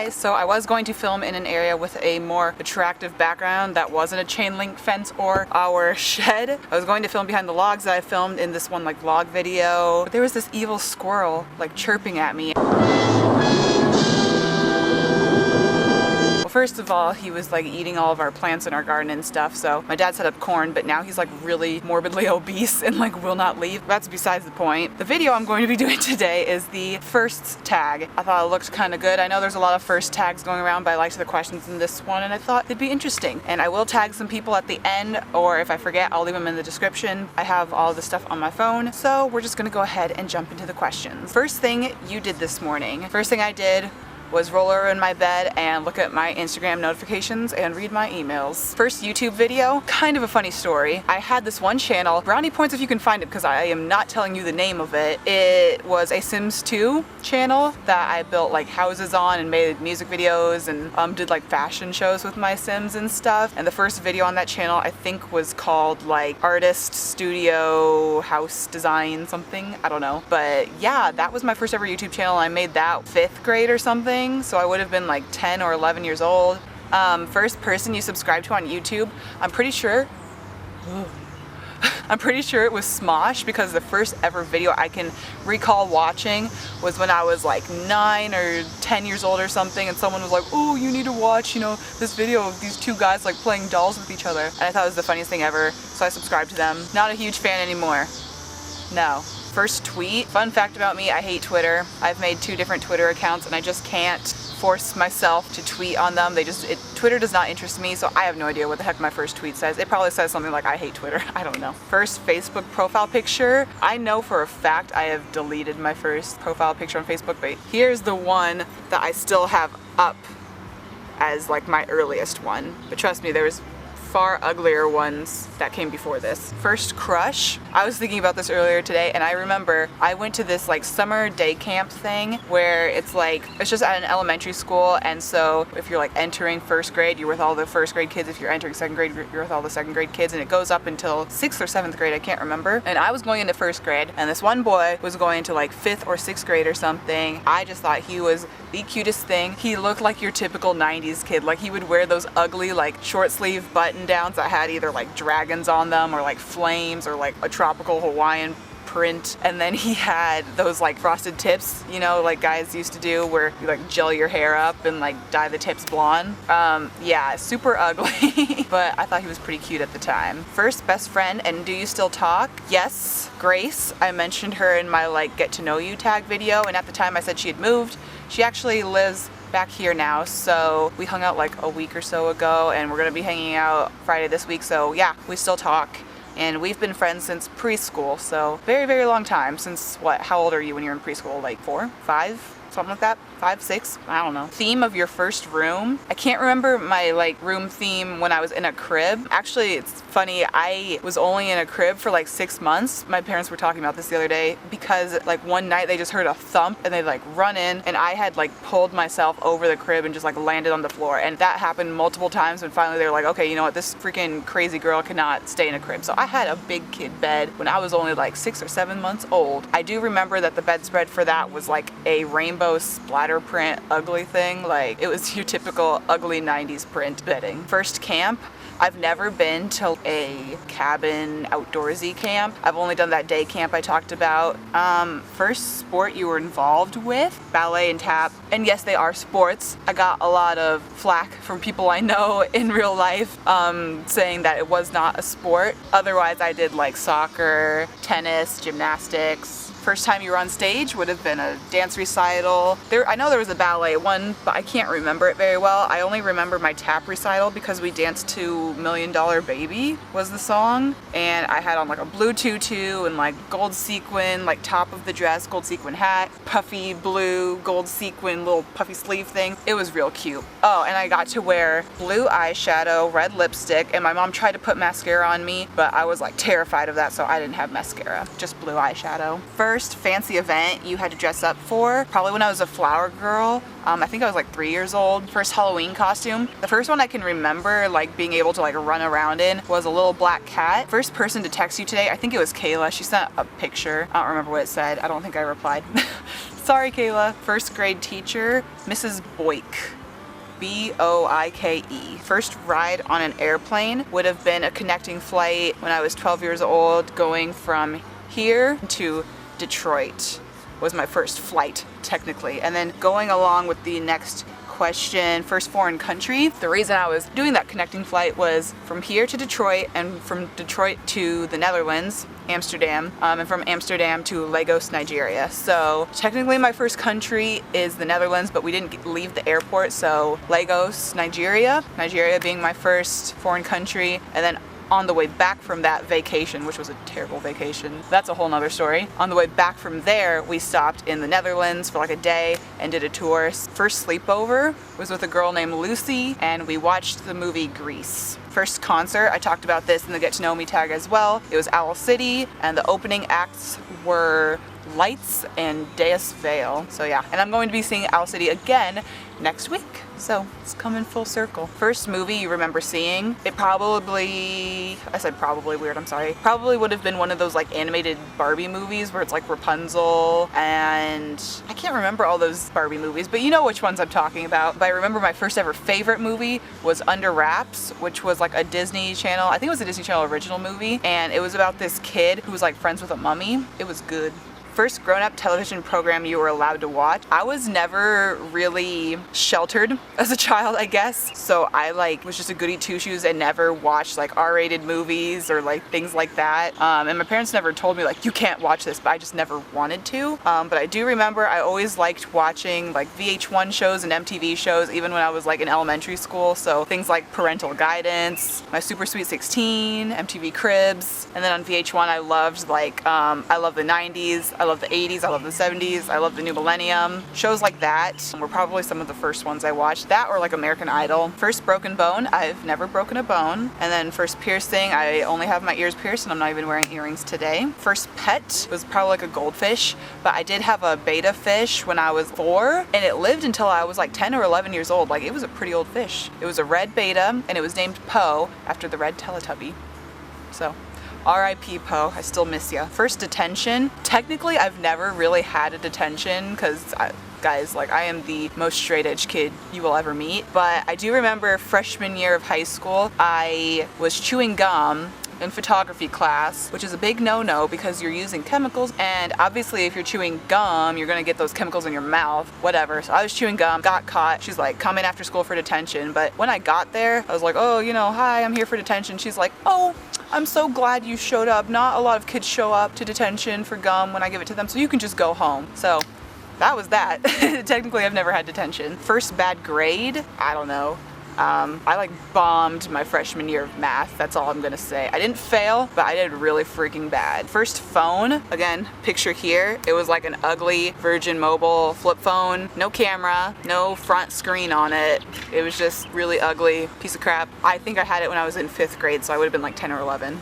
guys, so I was going to film in an area with a more attractive background that wasn't a chain link fence or our shed. I was going to film behind the logs that I filmed in this one like vlog video, but there was this evil squirrel like chirping at me. First of all, he was like eating all of our plants in our garden and stuff, so my dad set up corn, but now he's like really morbidly obese and like will not leave. That's besides the point. The video I'm going to be doing today is the firsts tag. I thought it looked kind of good. I know there's a lot of first tags going around, but I liked the questions in this one and I thought it'd be interesting. And I will tag some people at the end, or if I forget, I'll leave them in the description. I have all the stuff on my phone, so we're just gonna go ahead and jump into the questions. First thing you did this morning. First thing I did was roll over in my bed and look at my Instagram notifications and read my emails. First YouTube video, kind of a funny story. I had this one channel, brownie points if you can find it because I am not telling you the name of it. It was a Sims 2 channel that I built like houses on and made music videos and did like fashion shows with my Sims and stuff. And the first video on that channel I think was called like Artist Studio House Design something, I don't know. But yeah, that was my first ever YouTube channel. I made that 5th grade or something. So I would have been like 10 or 11 years old. First person you subscribe to on YouTube, I'm pretty sure it was Smosh, because the first ever video I can recall watching was when I was like 9 or 10 years old or something, and someone was like, oh, you need to watch, you know, this video of these two guys like playing dolls with each other. And I thought it was the funniest thing ever, so I subscribed to them. Not a huge fan anymore. No. First tweet. Fun fact about me, I hate Twitter. I've made 2 different Twitter accounts and I just can't force myself to tweet on them. Twitter does not interest me, so I have no idea what the heck my first tweet says. It probably says something like I hate Twitter. I don't know. First Facebook profile picture. I know for a fact I have deleted my first profile picture on Facebook, but here's the one that I still have up as like my earliest one. But trust me, there was far uglier ones that came before this. First crush. I was thinking about this earlier today and I remember I went to this like summer day camp thing where it's just at an elementary school, and so if you're like entering 1st grade, you're with all the 1st grade kids. If you're entering 2nd grade, you're with all the 2nd grade kids, and it goes up until 6th or 7th grade, I can't remember. And I was going into 1st grade and this one boy was going into like 5th or 6th grade or something. I just thought he was the cutest thing. He looked like your typical 90s kid. Like he would wear those ugly like short sleeve button downs that had either like dragons on them or like flames or like a tropical Hawaiian print, and then he had those like frosted tips, you know, like guys used to do where you like gel your hair up and like dye the tips blonde. Yeah, super ugly, but I thought he was pretty cute at the time. First best friend, and do you still talk? Yes, Grace. I mentioned her in my like get to know you tag video, and at the time I said she had moved. She actually lives back here now, so we hung out like a week or so ago and we're gonna be hanging out Friday this week, so yeah, we still talk. And we've been friends since preschool, so very, very long time. Since what? How old are you when you're in preschool? Like 4, 5? Something like that? 5, 6? I don't know. Theme of your first room? I can't remember my like room theme when I was in a crib. Actually, it's funny, I was only in a crib for like 6 months. My parents were talking about this the other day because like one night they just heard a thump and they like run in, and I had like pulled myself over the crib and just like landed on the floor. And that happened multiple times, and finally they were like, okay, you know what, this freaking crazy girl cannot stay in a crib. So I had a big kid bed when I was only like 6 or 7 months old. I do remember that the bedspread for that was like a rainbow splatter print ugly thing. Like it was your typical ugly 90s print bedding. First camp. I've never been to a cabin outdoorsy camp. I've only done that day camp I talked about. First sport you were involved with? Ballet and tap. And yes, they are sports. I got a lot of flack from people I know in real life saying that it was not a sport. Otherwise, I did like soccer, tennis, gymnastics. First time you were on stage would have been a dance recital. I know there was a ballet one, but I can't remember it very well. I only remember my tap recital because we danced to $1 Million Baby was the song. And I had on like a blue tutu and like gold sequin, like top of the dress, gold sequin hat, puffy blue, gold sequin, little puffy sleeve thing. It was real cute. Oh, and I got to wear blue eyeshadow, red lipstick, and my mom tried to put mascara on me, but I was like terrified of that, so I didn't have mascara, just blue eyeshadow. First fancy event you had to dress up for, probably when I was a flower girl. I think I was like 3 years old. First Halloween costume. The first one I can remember like being able to like run around in was a little black cat. First person to text you today, I think it was Kayla. She sent a picture. I don't remember what it said. I don't think I replied. Sorry, Kayla. First grade teacher, Mrs. Boyke. B-O-I-K-E. First ride on an airplane would have been a connecting flight when I was 12 years old, going from here to Detroit was my first flight, technically. And then going along with the next question, first foreign country. The reason I was doing that connecting flight was from here to Detroit and from Detroit to the Netherlands, Amsterdam, and from Amsterdam to Lagos, Nigeria. So technically my first country is the Netherlands, but we didn't leave the airport, so Lagos, Nigeria being my first foreign country, and then on the way back from that vacation, which was a terrible vacation, that's a whole nother story. On the way back from there, we stopped in the Netherlands for like a day and did a tour. First sleepover was with a girl named Lucy, and we watched the movie Grease. First concert, I talked about this in the Get to Know Me tag as well. It was Owl City, and the opening acts were Lights and Deus Vale. So yeah, and I'm going to be seeing Owl City again next week. So it's coming full circle. First movie you remember seeing? It probably, I said probably weird, I'm sorry. Probably would have been one of those like animated Barbie movies where it's like Rapunzel, and I can't remember all those Barbie movies, but you know which ones I'm talking about. But I remember my first ever favorite movie was Under Wraps, which was like a Disney Channel, I think it was a Disney Channel original movie, and it was about this kid who was like friends with a mummy. It was good. First grown-up television program you were allowed to watch. I was never really sheltered as a child, I guess. So I like was just a goody two-shoes and never watched like R-rated movies or like things like that. And my parents never told me like, you can't watch this, but I just never wanted to. But I do remember I always liked watching like VH1 shows and MTV shows, even when I was like in elementary school. So things like Parental Guidance, My Super Sweet 16, MTV Cribs. And then on VH1 I loved like, I love the 90s. I love the 80s, I love the 70s, I love the new millennium. Shows like that were probably some of the first ones I watched. That or like American Idol. First broken bone, I've never broken a bone. And then first piercing, I only have my ears pierced and I'm not even wearing earrings today. First pet was probably like a goldfish, but I did have a betta fish when I was 4, and it lived until I was like 10 or 11 years old. Like it was a pretty old fish. It was a red betta and it was named Poe after the red Teletubby. So R.I.P. Poe, I still miss ya. First detention. Technically, I've never really had a detention because, guys, like I am the most straight edge kid you will ever meet. But I do remember freshman year of high school, I was chewing gum in photography class, which is a big no-no because you're using chemicals, and obviously if you're chewing gum, you're gonna get those chemicals in your mouth, whatever. So I was chewing gum, got caught. She's like, come in after school for detention. But when I got there, I was like, oh, you know, hi, I'm here for detention. She's like, oh, I'm so glad you showed up. Not a lot of kids show up to detention for gum when I give it to them, so you can just go home. So that was that. Technically, I've never had detention. First bad grade, I don't know. I like bombed my freshman year of math, that's all I'm gonna say. I didn't fail, but I did really freaking bad. First phone, again, picture here, it was like an ugly Virgin Mobile flip phone, no camera, no front screen on it. It was just really ugly, piece of crap. I think I had it when I was in 5th grade, so I would have been like 10 or 11.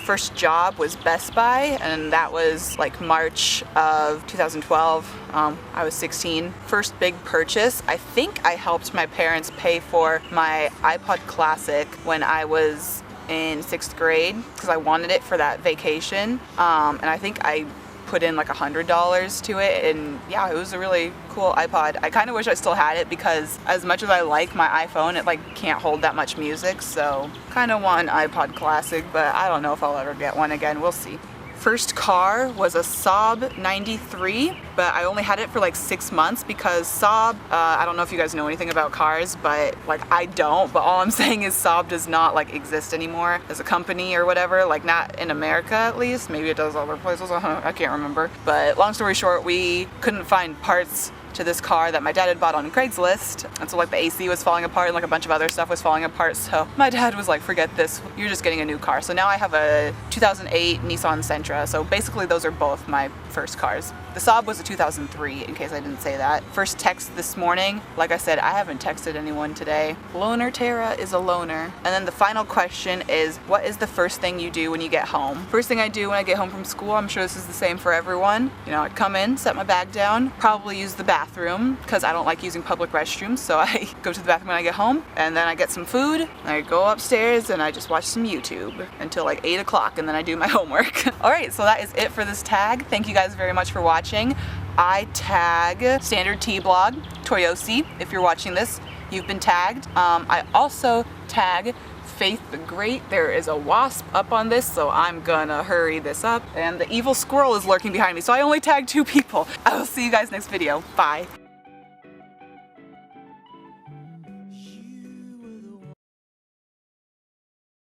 First job was Best Buy, and that was like March of 2012. I was 16. First big purchase, I think I helped my parents pay for my iPod Classic when I was in 6th grade because I wanted it for that vacation, and I think I put in like $100 to it, and yeah, it was a really cool iPod. I kind of wish I still had it because as much as I like my iPhone, it like can't hold that much music, so kind of want an iPod Classic, but I don't know if I'll ever get one again. We'll see. First car was a Saab 93, but I only had it for like 6 months because Saab, I don't know if you guys know anything about cars, but like I don't, but all I'm saying is Saab does not like exist anymore as a company or whatever, like not in America at least. Maybe it does other places, I can't remember. But long story short, we couldn't find parts to this car that my dad had bought on Craigslist, and so like the AC was falling apart and like a bunch of other stuff was falling apart, so my dad was like, forget this, you're just getting a new car. So now I have a 2008 Nissan Sentra, so basically those are both my first cars. The Saab was a 2003, in case I didn't say that. First text this morning, like I said, I haven't texted anyone today. Loner Tara is a loner. And then the final question is, what is the first thing you do when you get home? First thing I do when I get home from school, I'm sure this is the same for everyone. You know, I'd come in, set my bag down, probably use the bathroom, because I don't like using public restrooms, so I go to the bathroom when I get home, and then I get some food, and I go upstairs, and I just watch some YouTube until like 8 o'clock, and then I do my homework. Alright, so that is it for this tag. Thank you guys very much for watching. I tag StandardTBlog, Toyosi, if you're watching this, you've been tagged. I also tag FaithTheGreatt. There is a wasp up on this, so I'm gonna hurry this up. And the evil squirrel is lurking behind me, so I only tagged 2 people. I will see you guys next video. Bye.